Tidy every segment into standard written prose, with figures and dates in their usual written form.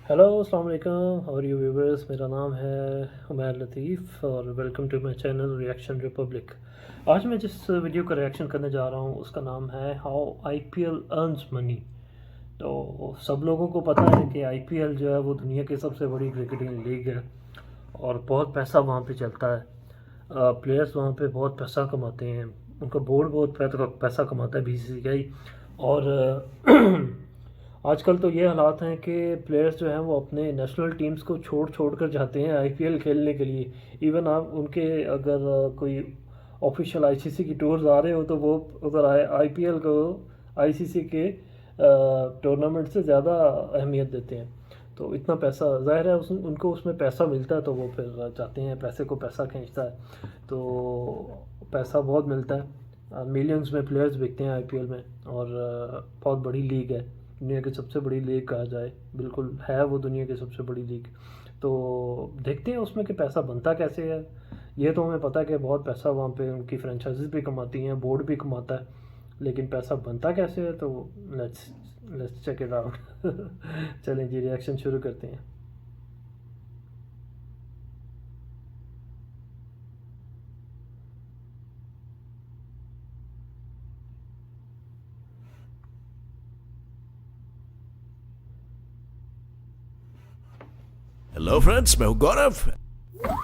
Hello अस्सलाम वालेकुम और यू व्यूवर्स। मेरा नाम है उमैर लतीफ़ और welcome to my channel reaction republic. आज मैं जिस वीडियो का रिएक्शन करने जा रहा हूँ उसका नाम है हाउ आईपीएल अर्न्स मनी। तो सब लोगों को पता है कि आईपीएल जो है वो दुनिया की सबसे बड़ी क्रिकेटिंग लीग है और बहुत पैसा वहाँ पे चलता है। प्लेयर्स वहाँ पे बहुत पैसा कमाते हैं, उनका बोर्ड बहुत पैसा कमाता है बीसीसीआई। और आजकल तो ये हालात हैं कि प्लेयर्स जो हैं वो अपने नेशनल टीम्स को छोड़ छोड़ कर जाते हैं आईपीएल खेलने के लिए। इवन आप उनके अगर कोई ऑफिशियल आईसीसी की टूर्स आ रहे हो तो वो उधर आईपीएल को आईसीसी के टूर्नामेंट से ज़्यादा अहमियत देते हैं। तो इतना पैसा ज़ाहिर है उनको उसमें पैसा मिलता है तो वो फिर जाते हैं, पैसे को पैसा खींचता है तो पैसा बहुत मिलता है। मिलियंस में प्लेयर्स बिकते हैं आईपीएल में और बहुत बड़ी लीग है, दुनिया की सबसे बड़ी लीग कहा जाए, बिल्कुल है वो दुनिया की सबसे बड़ी लीग। तो देखते हैं उसमें कि पैसा बनता कैसे है। ये तो हमें पता है कि बहुत पैसा वहाँ पे उनकी फ्रेंचाइजीज भी कमाती हैं, बोर्ड भी कमाता है, लेकिन पैसा बनता कैसे है तो let's let's check it out. चलें जी, रिएक्शन शुरू करते हैं। हेलो फ्रेंड्स, मैं हूं Gaurav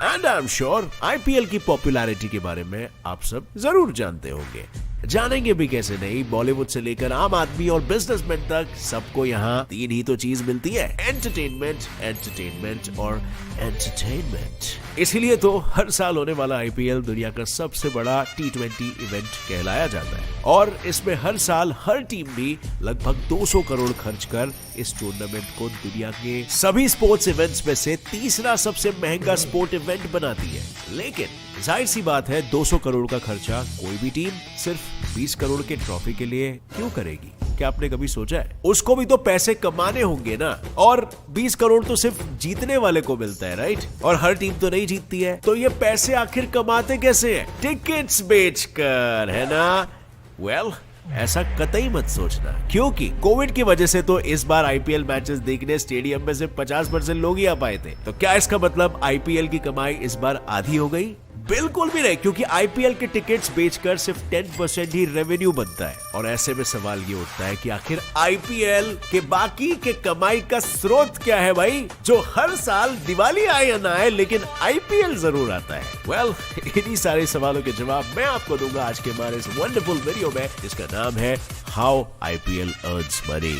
and I am sure IPL की पॉपुलैरिटी के बारे में आप सब जरूर जानते होंगे। जानेंगे भी कैसे नहीं, बॉलीवुड से लेकर आम आदमी और बिजनेसमैन तक सबको यहाँ तीन ही तो चीज मिलती है, एंटरटेनमेंट, एंटरटेनमेंट और एंटरटेनमेंट। इसीलिए तो हर साल होने वाला आईपीएल दुनिया का सबसे बड़ा टी20 इवेंट कहलाया जाता है और इसमें हर साल हर टीम भी लगभग 200 करोड़ खर्च कर इस टूर्नामेंट को दुनिया के सभी स्पोर्ट्स इवेंट्स में से तीसरा सबसे महंगा स्पोर्ट इवेंट बनाती है। लेकिन जाहिर सी बात है 200 करोड़ का खर्चा कोई भी टीम सिर्फ 20 करोड़ के ट्रॉफी के लिए क्यों करेगी? क्या आपने कभी सोचा है? उसको भी तो पैसे कमाने होंगे ना, और 20 करोड़ तो सिर्फ जीतने वाले को मिलता है, राइट? और हर टीम तो नहीं जीतती है, तो ये पैसे आखिर कमाते कैसे हैं? टिकट्स बेचकर, है ना? वेल, ऐसा कतई मत सोचना, क्योंकि कोविड की वजह से तो इस बार आईपीएल मैचेस देखने स्टेडियम में सिर्फ 50% लोग ही आ पाए थे। तो क्या इसका मतलब आईपीएल की कमाई इस बार आधी हो गई? बिल्कुल भी नहीं, क्योंकि आईपीएल के टिकट्स बेचकर सिर्फ 10% ही रेवेन्यू बनता है। और ऐसे में सवाल ये उठता है कि आखिर आईपीएल के बाकी के कमाई का स्रोत क्या है भाई, जो हर साल दिवाली आए या ना आए लेकिन आईपीएल जरूर आता है? वेल, इन्हीं सारे सवालों के जवाब मैं आपको दूंगा आज के हमारे इस वंडरफुल वीडियो में, जिसका नाम है हाउ आईपीएल अर्न्स मनी।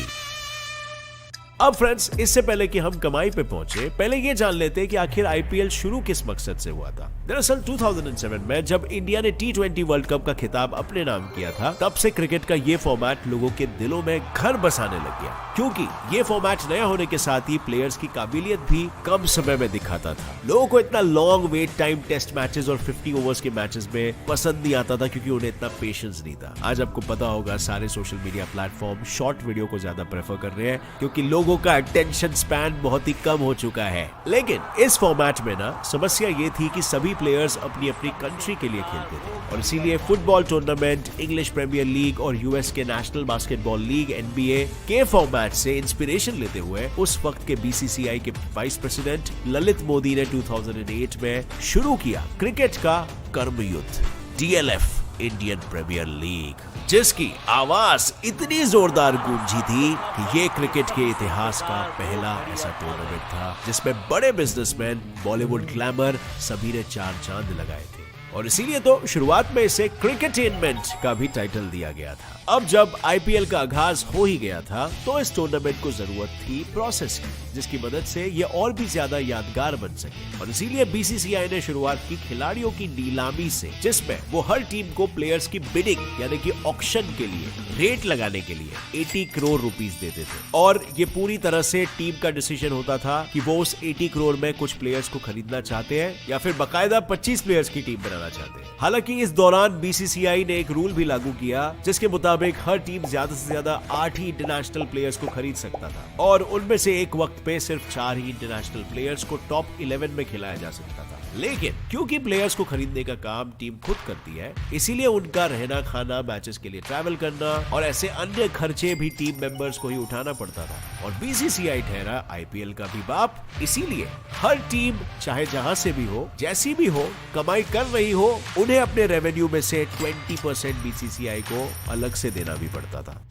अब फ्रेंड्स, इससे पहले कि हम कमाई पे पहुंचे, पहले ये जान लेते हैं कि आखिर आईपीएल शुरू किस मकसद से हुआ था। दरअसल 2007 में जब इंडिया ने टी20 वर्ल्ड कप का खिताब अपने नाम किया था, तब से क्रिकेट का ये फॉर्मेट लोगों के दिलों में घर बसाने लग गया, क्योंकि ये फॉर्मेट नया होने के साथ ही प्लेयर्स की काबिलियत भी कम समय में दिखाता था। लोगों को इतना long wait time test matches और 50 ओवर्स के मैचेस में पसंद नहीं आता था, क्योंकि उन्हें इतना पेशेंस नहीं था। आज आपको पता होगा सारे social media platform short video को ज्यादा प्रेफर कर रहे हैं, क्योंकि लोगों का अटेंशन स्पैन बहुत ही कम हो चुका है। लेकिन इस फॉर्मेट में ना समस्या ये थी कि सभी प्लेयर्स अपनी अपनी कंट्री के लिए खेलते थे, और इसीलिए football tournament, English premier league और यूएस के नेशनल बास्केटबॉल लीग एनबीए के फॉर्मेट से इंस्पिरेशन लेते हुए उस वक्त के बीसीसीआई के वाइस प्रेसिडेंट ललित मोदी ने 2008 में शुरू किया क्रिकेट का कर्मयुद्ध, डीएलएफ, इंडियन प्रीमियर लीग, जिसकी आवाज इतनी जोरदार गूंजी थी कि ये क्रिकेट के इतिहास का पहला ऐसा टूर्नामेंट था जिसमें बड़े बिजनेसमैन, बॉलीवुड ग्लैमर सभी ने चार चांद लगाए थे। और इसीलिए तो शुरुआत में इसे क्रिकेटेनमेंट का भी टाइटल दिया गया था। अब जब आईपीएल का आगाज हो ही गया था, तो इस टूर्नामेंट को जरूरत थी प्रोसेस की, जिसकी मदद से ये और भी ज्यादा यादगार बन सके। और इसीलिए बीसीसीआई ने शुरुआत की खिलाड़ियों की नीलामी से, जिसमें वो हर टीम को प्लेयर्स की बिडिंग यानी कि ऑक्शन के लिए, रेट लगाने के लिए 80 करोड़ रुपीस देते थे। और ये पूरी तरह से टीम का डिसीजन होता था कि वो उस 80 करोड़ में कुछ प्लेयर्स को खरीदना चाहते हैं या फिर बकायदा 25 प्लेयर्स की टीम बनाना चाहते हैं। हालांकि इस दौरान बीसीसीआई ने एक रूल भी लागू किया, जिसके मुताबिक हर टीम ज्यादा से ज्यादा 8 ही इंटरनेशनल प्लेयर्स को खरीद सकता था, और उनमें से एक वक्त पे सिर्फ 4 ही इंटरनेशनल प्लेयर्स को टॉप 11 में खिलाया जा सकता था। लेकिन क्योंकि प्लेयर्स को खरीदने का काम टीम खुद करती है, इसीलिए उनका रहना खाना, मैचेस के लिए ट्रैवल करना और ऐसे अन्य खर्चे भी टीम मेंबर्स को ही उठाना पड़ता था। और बीसीसीआई ठहरा आईपीएल का भी बाप, इसीलिए हर टीम चाहे जहां से भी हो, जैसी भी हो, कमाई कर रही हो, उन्हें अपने रेवेन्यू में से 20% बीसीसीआई को अलग से देना भी पड़ता था।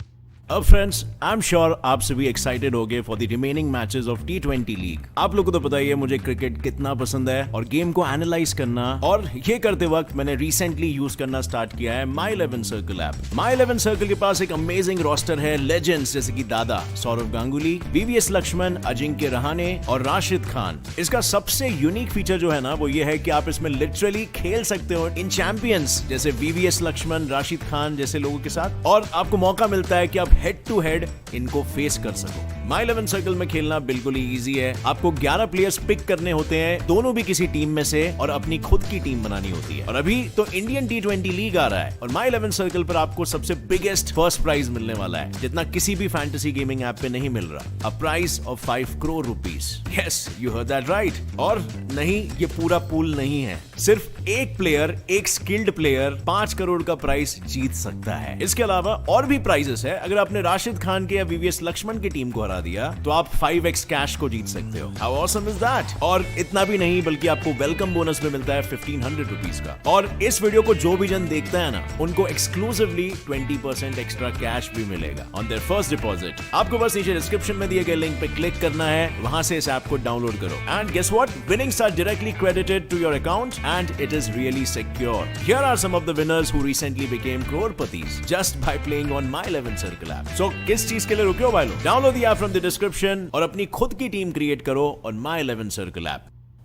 अब फ्रेंड्स, आई एम श्योर आप सभी एक्साइटेड हो गए for the remaining matches of T20 league. आप लोगों को तो पता ही है मुझे क्रिकेट कितना पसंद है और गेम को एनालाइज करना, और ये करते वक्त मैंने रिसेंटली यूज करना स्टार्ट किया है माई 11 सर्कल ऐप। माई 11 सर्कल के पास एक अमेजिंग रोस्टर है लेजेंड्स जैसे कि दादा सौरव गांगुली, वीवीएस लक्ष्मण, अजिंक्य रहाणे और राशिद खान। इसका सबसे यूनिक फीचर जो है ना, वो ये है कि आप इसमें लिटरली खेल सकते हो इन चैंपियंस जैसे वीवीएस लक्ष्मण, राशिद खान जैसे लोगों के साथ, और आपको मौका मिलता है कि आप हेड टू हेड इनको फेस कर सको। माई 11 सर्कल में खेलना बिल्कुल ही इजी है। आपको 11 प्लेयर्स पिक करने होते हैं, दोनों भी किसी टीम में से, और अपनी खुद की टीम बनानी होती है। और अभी तो इंडियन T20 लीग आ रहा है और माई 11 सर्कल पर आपको सबसे बिगेस्ट फर्स्ट प्राइज मिलने वाला है, जितना किसी भी फैंटेसी गेमिंग ऐप पे नहीं मिल रहा। A prize of 5 crore rupees. Yes, you heard that right. और नहीं, ये पूरा पूल नहीं है, सिर्फ एक प्लेयर, एक स्किल्ड प्लेयर 5 करोड़ का प्राइज जीत सकता है। इसके अलावा और भी प्राइजेस है। अगर आपने राशिद खान के या वीवीएस लक्ष्मण की टीम को हरा दिया तो आप 5x कैश को जीत सकते हो। How awesome is that? और इतना भी नहीं, बल्कि आपको वेलकम बोनस में मिलता है 1500 रुपीस का। और इस वीडियो को जो भी जन देखता है ना, उनको एक्सक्लूसिवली 20% एक्स्ट्रा कैश भी मिलेगा ऑन देयर फर्स्ट डिपॉजिट। आपको बस नीचे डिस्क्रिप्शन में दिए गए लिंक पे क्लिक करना है, वहां से इस ऐप को डाउनलोड करो। And guess what? Winnings are directly credited to your account and it is really secure. Here are some of the winners who recently became crorepati's just by playing on My 11 Circle app. So किस चीज के लिए रुके हो भाई लोग? Download the app from the description और अपनी खुद की टीम क्रिएट करो on My 11 Circle app.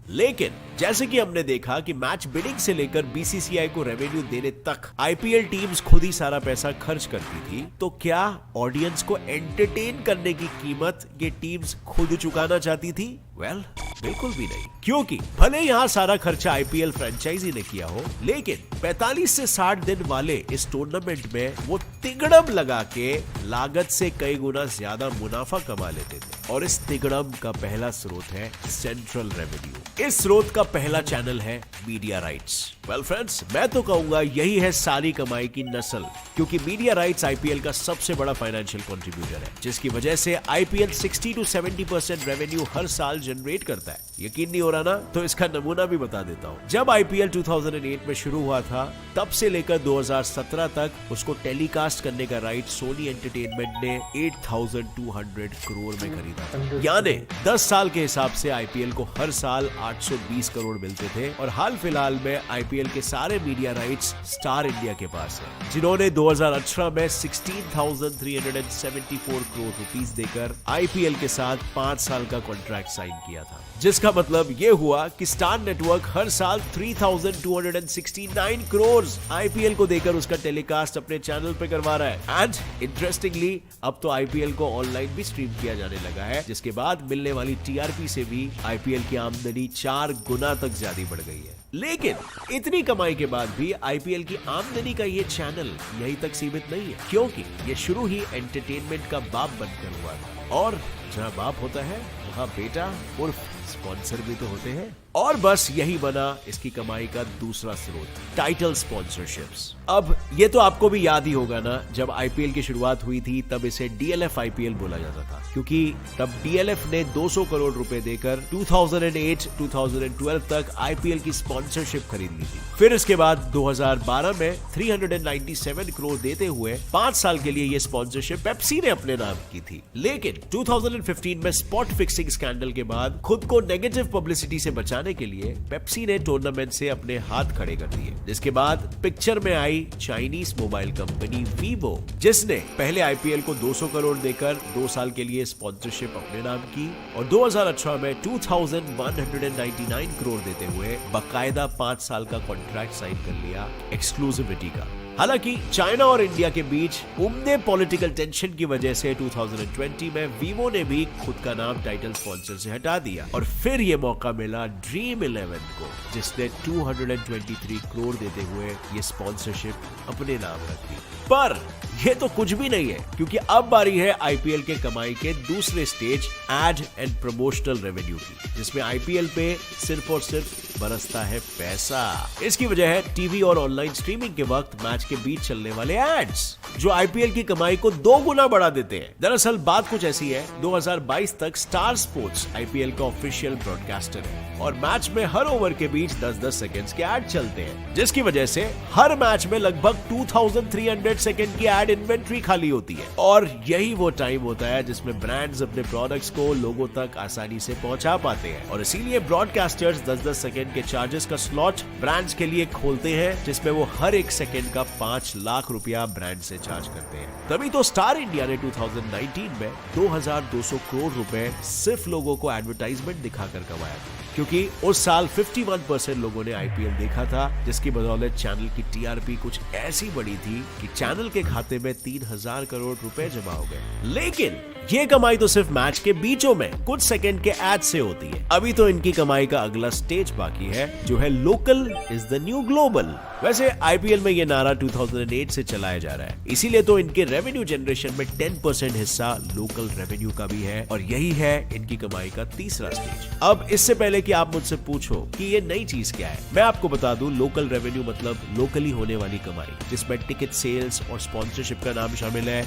लेकिन जैसे कि हमने देखा कि मैच बिडिंग से लेकर बीसीसीआई को रेवेन्यू देने तक आईपीएल टीम्स खुद ही सारा पैसा खर्च करती थी, तो क्या ऑडियंस को एंटरटेन करने की कीमत ये टीम्स खुद चुकाना चाहती थी? वेल, बिल्कुल भी नहीं। क्योंकि भले यहाँ सारा खर्चा आईपीएल फ्रेंचाइजी ने किया हो, लेकिन 45 से 60 दिन वाले इस टूर्नामेंट में वो तिगड़म लगा के लागत से कई गुना ज्यादा मुनाफा कमा लेते थे। और इस तिगड़म का पहला स्रोत है सेंट्रल रेवेन्यू। इस स्रोत का पहला चैनल है मीडिया राइट्स। वेल फ्रेंड्स, मैं तो कहूंगा यही है सारी कमाई की नस्ल, क्योंकि मीडिया राइट्स आईपीएल का सबसे बड़ा फाइनेंशियल कंट्रीब्यूटर है, जिसकी वजह से आईपीएल 60 to 70% रेवेन्यू हर साल जनरेट करता है। यकीन नहीं हो रहा ना? तो इसका नमूना भी बता देता हूँ। जब आईपीएल 2008 में शुरू हुआ था, तब से लेकर 2017 तक उसको टेलीकास्ट करने का राइट सोनी एंटरटेनमेंट ने 8,200 करोड़ में खरीदा था। यानी 10 साल के हिसाब से आईपीएल को हर साल 820 करोड़ मिलते थे। और हाल फिलहाल में आईपीएल के सारे मीडिया राइट्स स्टार इंडिया के पास है, जिन्होंने 2018 में 16,374 करोड़ रुपीस देकर आईपीएल के साथ 5 साल का कॉन्ट्रैक्ट साइन किया था। जिसका मतलब ये हुआ कि स्टार नेटवर्क हर साल 3,269 करोड़ आईपीएल को देकर उसका टेलीकास्ट अपने चैनल पे करवा रहा है। एंड इंटरेस्टिंगली, अब तो आईपीएल को ऑनलाइन भी स्ट्रीम किया जाने लगा है, जिसके बाद मिलने वाली टीआरपी से भी आईपीएल की आमदनी 4 गुना तक ज्यादा बढ़ गई है। लेकिन इतनी कमाई के बाद भी आईपीएल की आमदनी का ये चैनल यहीं तक सीमित नहीं है, क्योंकि ये शुरू ही एंटरटेनमेंट का बाप बनकर हुआ था। और जहां बाप होता है वहां बेटा उर्फ स्पॉन्सर भी तो होते हैं। और बस यही बना इसकी कमाई का दूसरा स्रोत, टाइटल स्पॉन्सरशिप्स। अब ये तो आपको भी याद ही होगा ना, जब आईपीएल की शुरुआत हुई थी तब इसे डीएलएफ आईपीएल बोला जाता था, क्योंकि तब डीएलएफ ने 200 करोड़ रुपए देकर 2008-2012 तक आईपीएल की स्पॉन्सरशिप खरीद ली थी। फिर इसके बाद 2012 में 397 करोड़ देते हुए 5 साल के लिए ये स्पॉन्सरशिप पेप्सी ने अपने नाम की थी। लेकिन 2015 में स्पॉट फिक्सिंग स्कैंडल के बाद खुद को नेगेटिव पब्लिसिटी से बचाने के लिए पेप्सी ने टूर्नामेंट से अपने हाथ खड़े कर दिए, जिसके बाद पिक्चर में आई चाइनीज मोबाइल कंपनी वीवो, जिसने पहले आईपीएल को 200 करोड़ देकर 2 साल के लिए स्पॉन्सरशिप अपने नाम की, और 2018 में 2,199 करोड़ देते हुए बकायदा 5 साल का कॉन्ट्रैक्ट साइन कर लिया एक्सक्लूसिविटी का। हालांकि चाइना और इंडिया के बीच उम्दे पॉलिटिकल टेंशन की वजह से 2020 में वीवो ने भी खुद का नाम टाइटल स्पॉन्सर से हटा दिया, और फिर ये मौका मिला ड्रीम 11 को, जिसने 223 करोड़ देते हुए ये स्पॉन्सरशिप अपने नाम रख दी। पर ये तो कुछ भी नहीं है, क्योंकि अब बारी है आईपीएल के कमाई के दूसरे stage, ad and promotional revenue की, जिसमें आईपीएल पे सिर्फ और सिर्फ बरसता है पैसा। इसकी वजह है टीवी और ऑनलाइन स्ट्रीमिंग के वक्त मैच के बीच चलने वाले एड्स, जो आईपीएल की कमाई को 2 गुना बढ़ा देते हैं। दरअसल बात कुछ ऐसी है, 2022 तक स्टार स्पोर्ट्स आईपीएल का ऑफिशियल ब्रॉडकास्टर है और मैच में हर ओवर के बीच 10-10 सेकंड्स के ऐड चलते हैं, जिसकी वजह से हर मैच में लगभग 2300 सेकंड की ऐड इन्वेंट्री खाली होती है। और यही वो टाइम होता है जिसमें ब्रांड्स अपने प्रोडक्ट्स को लोगों तक आसानी से पहुंचा पाते हैं और इसीलिए ब्रॉडकास्टर्स 10-10 सेकंड के चार्जेस का स्लॉट ब्रांड्स के लिए खोलते हैं, जिसमें वो हर एक सेकंड का 5 लाख रुपया ब्रांड से चार्ज करते हैं। तभी तो स्टार इंडिया ने 2019 में 2200 करोड़ रुपए सिर्फ लोगों को एडवर्टाइजमेंट दिखाकर कमाया था, क्योंकि उस साल 51% लोगों ने आईपीएल देखा था, जिसकी बदौलत चैनल की टीआरपी कुछ ऐसी बढ़ी थी कि चैनल के खाते में 3000 करोड़ रुपए जमा हो गए। लेकिन ये कमाई तो सिर्फ मैच के बीचों में कुछ सेकंड के एड से होती है। अभी तो इनकी कमाई का अगला स्टेज बाकी है, जो है local is the new global. वैसे आईपीएल में ये नारा 2008 से चलाया जा रहा है, इसीलिए तो इनके रेवेन्यू जनरेशन में 10% हिस्सा लोकल रेवेन्यू का भी है और यही है इनकी कमाई का तीसरा स्टेज। अब इससे पहले कि आप मुझसे पूछो कि ये नई चीज क्या है, मैं आपको बता दूं, लोकल रेवेन्यू मतलब लोकली होने वाली कमाई, जिसमें टिकट सेल्स और स्पॉन्सरशिप का नाम शामिल है।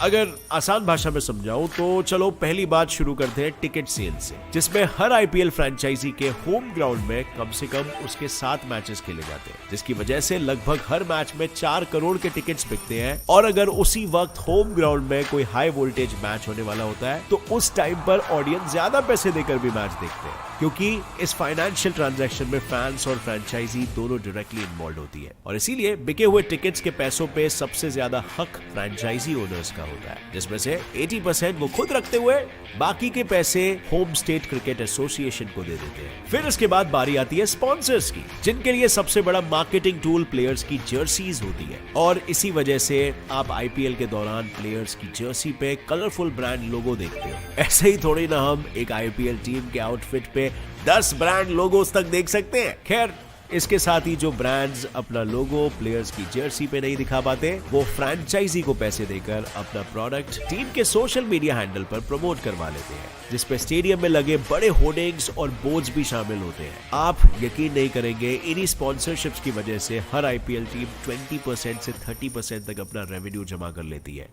अगर आसान भाषा में समझाऊं तो चलो पहली बात शुरू करते हैं टिकट सेल्स से, जिसमें हर आईपीएल फ्रेंचाइजी के होम ग्राउंड में कम से कम उसके 7 मैचेस खेले जाते हैं, जिसकी वजह से लगभग हर मैच में 4 करोड़ के टिकट्स बिकते हैं। और अगर उसी वक्त होम ग्राउंड में कोई हाई वोल्टेज मैच होने वाला होता है तो उस टाइम पर ऑडियंस ज्यादा पैसे देकर भी मैच देखते हैं, क्योंकि इस फाइनेंशियल ट्रांजैक्शन में फैंस और फ्रेंचाइजी दोनों डायरेक्टली इन्वॉल्व होती है और इसीलिए बिके हुए टिकट्स के पैसों पे सबसे ज्यादा हक फ्रेंचाइजी ओनर्स का होता है, जिसमें से 80% वो खुद रखते हुए बाकी के पैसे होम स्टेट क्रिकेट एसोसिएशन को दे देते हैं। फिर इसके बाद बारी आती है स्पॉन्सर्स की, जिनके लिए सबसे बड़ा मार्केटिंग टूल प्लेयर्स की जर्सीज होती है और इसी वजह से आप आईपीएल के दौरान प्लेयर्स की जर्सी पे कलरफुल ब्रांड लोगो देखते हो। ऐसे ही थोड़ी ना हम एक आईपीएल टीम के आउटफिट पे 10 ब्रांड लोगोस तक देख सकते हैं। खैर, इसके साथ ही जो ब्रांड्स अपना लोगो प्लेयर्स की जर्सी पे नहीं दिखा पाते, वो फ्रेंचाइजी को पैसे देकर अपना प्रोडक्ट टीम के सोशल मीडिया हैंडल पर प्रमोट करवा लेते हैं, जिसपे स्टेडियम में लगे बड़े होर्डिंग्स और बोर्ड्स भी शामिल होते हैं। आप यकीन नहीं करेंगे, इन्हीं स्पॉन्सरशिप्स की वजह से हर आईपीएल टीम 20% से 30% तक अपना रेवेन्यू जमा कर लेती है।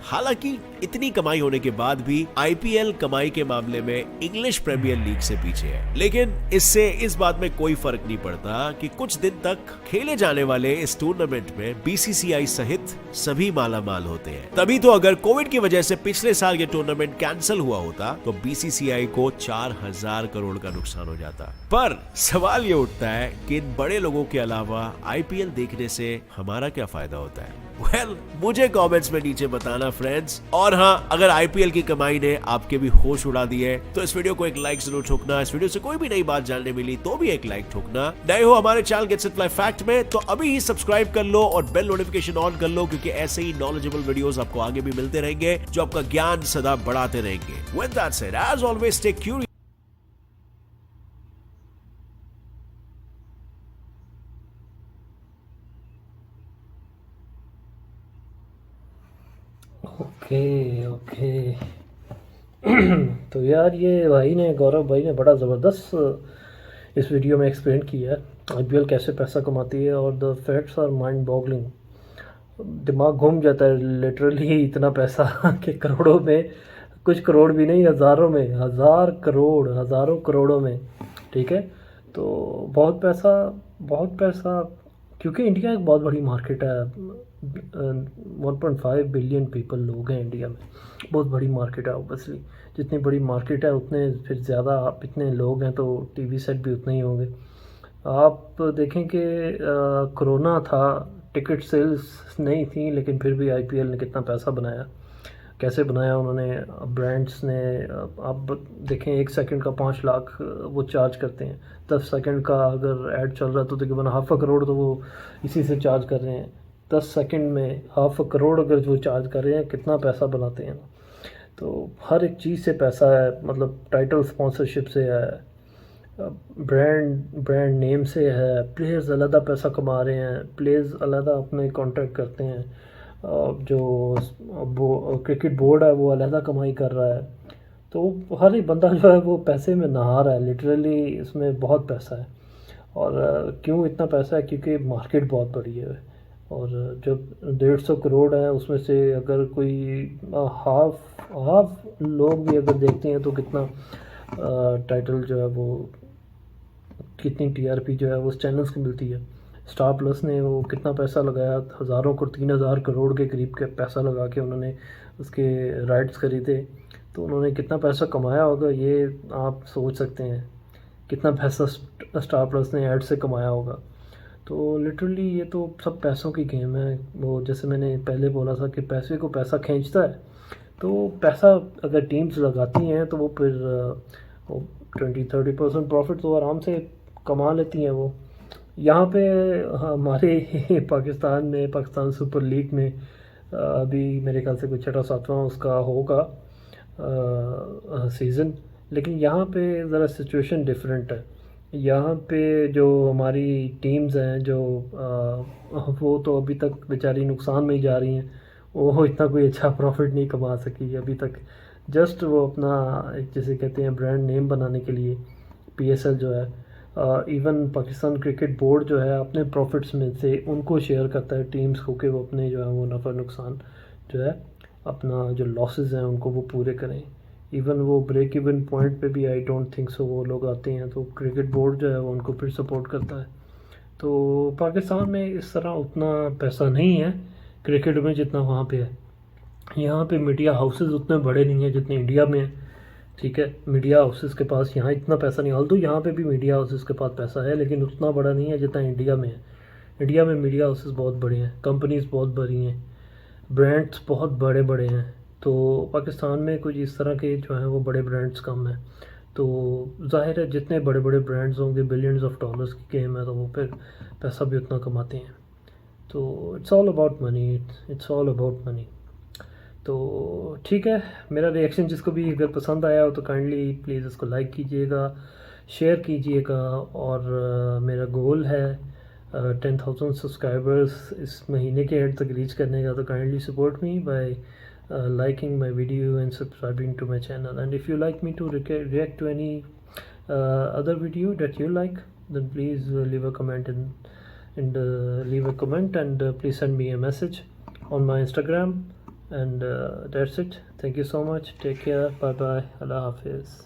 हालांकि इतनी कमाई होने के बाद भी आईपीएल कमाई के मामले में इंग्लिश प्रीमियर लीग से पीछे है, लेकिन इससे इस बात में कोई फर्क नहीं पड़ता कि कुछ दिन तक खेले जाने वाले इस टूर्नामेंट में बीसीसीआई सहित सभी मालामाल होते हैं। तभी तो अगर कोविड की वजह से पिछले साल ये टूर्नामेंट कैंसिल हुआ होता तो बीसीसीआई को 4000 करोड़ का नुकसान हो जाता। पर सवाल ये उठता है कि इन बड़े लोगों के अलावा आईपीएल देखने से हमारा क्या फायदा होता है? मुझे कमेंट्स में नीचे बताना फ्रेंड्स। और हाँ, अगर आईपीएल की कमाई ने आपके भी होश उड़ा दिए तो इस वीडियो को एक लाइक जरूर ठोकना। इस वीडियो से कोई भी नई बात जानने मिली तो भी एक लाइक ठोकना। नए हो हमारे channel gets it fly fact में तो अभी ही सब्सक्राइब कर लो और बेल नोटिफिकेशन ऑन कर लो, क्योंकि ऐसे ही नॉलेजेबल वीडियोस आपको आगे भी मिलते रहेंगे जो आपका ज्ञान सदा बढ़ाते रहेंगे। With that said, as always, stay curious. Okay तो यार, ये गौरव भाई ने बड़ा ज़बरदस्त इस वीडियो में एक्सप्लेन किया है आईपीएल कैसे पैसा कमाती है, और the facts are mind boggling. दिमाग घूम जाता है लिटरली, इतना पैसा कि करोड़ों में, कुछ करोड़ भी नहीं, हज़ारों में, हज़ारों करोड़ों में, ठीक है। तो बहुत पैसा, क्योंकि इंडिया एक बहुत बड़ी मार्केट है। 1.5 बिलियन पीपल लोग हैं इंडिया में, बहुत बड़ी मार्केट है। ऑब्वियसली जितनी बड़ी मार्केट है उतने फिर ज़्यादा, आप इतने लोग हैं तो टीवी सेट भी उतने ही होंगे। आप देखें कि कोरोना था, टिकट सेल्स नहीं थी, लेकिन फिर भी आईपीएल ने कितना पैसा बनाया, कैसे बनाया उन्होंने, ब्रांड्स ने। आप देखें 1 सेकंड का 5 लाख वो चार्ज करते हैं, 10 सेकंड का अगर ऐड चल रहा है तो तकरीबन 500 करोड़ तो वो इसी से चार्ज कर रहे हैं। 10 सेकंड में 500 करोड़ अगर जो चार्ज कर रहे हैं, कितना पैसा बनाते हैं। तो हर एक चीज़ से पैसा है, मतलब टाइटल स्पॉन्सरशिप से है, ब्रांड नेम से है, प्लेयर्स अलग पैसा कमा रहे हैं, प्लेयर्स अलग अपने कॉन्ट्रैक्ट करते हैं, जो क्रिकेट बोर्ड है वो अलग कमाई कर रहा है। तो हर एक बंदा जो है वो पैसे में नहा रहा है लिटरली, इसमें बहुत पैसा है। और क्यों इतना पैसा है, क्योंकि मार्केट बहुत बड़ी है। और जब 150 करोड़ है उसमें से अगर कोई हाफ हाफ लोग भी अगर देखते हैं तो कितना टाइटल जो है वो, कितनी टीआरपी जो है वो उस चैनल्स की मिलती है। स्टार प्लस ने वो कितना पैसा लगाया, हज़ारों को 3,000 करोड़ के करीब के पैसा लगा के उन्होंने उसके राइट्स खरीदे। तो उन्होंने कितना पैसा कमाया होगा ये आप सोच सकते हैं, कितना पैसा स्टार प्लस ने ऐड से कमाया होगा। तो लिटरली ये तो सब पैसों की गेम है। वो जैसे मैंने पहले बोला था कि पैसे को पैसा खींचता है। तो पैसा अगर टीम्स लगाती हैं तो वो फिर वो 20-30% प्रॉफिट तो आराम से कमा लेती हैं वो। यहाँ पे हमारे पाकिस्तान में, पाकिस्तान सुपर लीग में अभी मेरे ख्याल से कुछ 6वां-7वां उसका होगा सीज़न। लेकिन यहाँ पे ज़रा सिचुएशन डिफरेंट है। यहाँ पे जो हमारी टीम्स हैं जो वो तो अभी तक बेचारी नुकसान में ही जा रही हैं। वो इतना कोई अच्छा प्रॉफिट नहीं कमा सकी अभी तक। जस्ट वो अपना एक जैसे कहते हैं ब्रांड नेम बनाने के लिए पीएसएल जो है, इवन पाकिस्तान क्रिकेट बोर्ड जो है अपने प्रॉफिट्स में से उनको शेयर करता है टीम्स को कि वो अपने जो है वो नफ़ा नुकसान जो है, अपना जो लॉसेस हैं उनको वो पूरे करें। इवन वो ब्रेक इवन पॉइंट पे भी आई डोंट थिंक सो वो लोग आते हैं, तो क्रिकेट बोर्ड जो है वो उनको फिर सपोर्ट करता है। तो पाकिस्तान में इस तरह उतना पैसा नहीं है क्रिकेट में जितना वहाँ पे है। यहाँ पे मीडिया हाउसेस उतने बड़े नहीं हैं जितने इंडिया में हैं। ठीक है, मीडिया हाउसेस के पास यहाँ इतना पैसा नहीं, ऑल्दो यहाँ पे भी मीडिया हाउसेस के पास पैसा है लेकिन उतना बड़ा नहीं है जितना इंडिया में है। इंडिया में मीडिया हाउसेस बहुत बड़े हैं, कंपनीज बहुत बड़ी हैं, ब्रांड्स बहुत बड़े बड़े हैं। तो पाकिस्तान में कुछ इस तरह के जो हैं वो बड़े ब्रांड्स कम हैं। तो जाहिर है जितने बड़े बड़े ब्रांड्स होंगे, बिलियंस ऑफ डॉलर्स की गेम है, तो वो फिर पैसा भी उतना कमाते हैं। तो it's all about money, it's all about money. तो ठीक है, मेरा रिएक्शन जिसको भी अगर पसंद आया हो तो काइंडली प्लीज़ इसको लाइक कीजिएगा, शेयर कीजिएगा। और मेरा गोल है 10,000 सब्सक्राइबर्स इस महीने के एंड तक रीच करने का। तो kindly support me by liking my video and subscribing to my channel. And if you like me to react to any other video that you like, then please leave a comment and leave a comment and please send me a message on my Instagram. And that's it. Thank you so much. Take care. Bye bye. Allah Hafiz.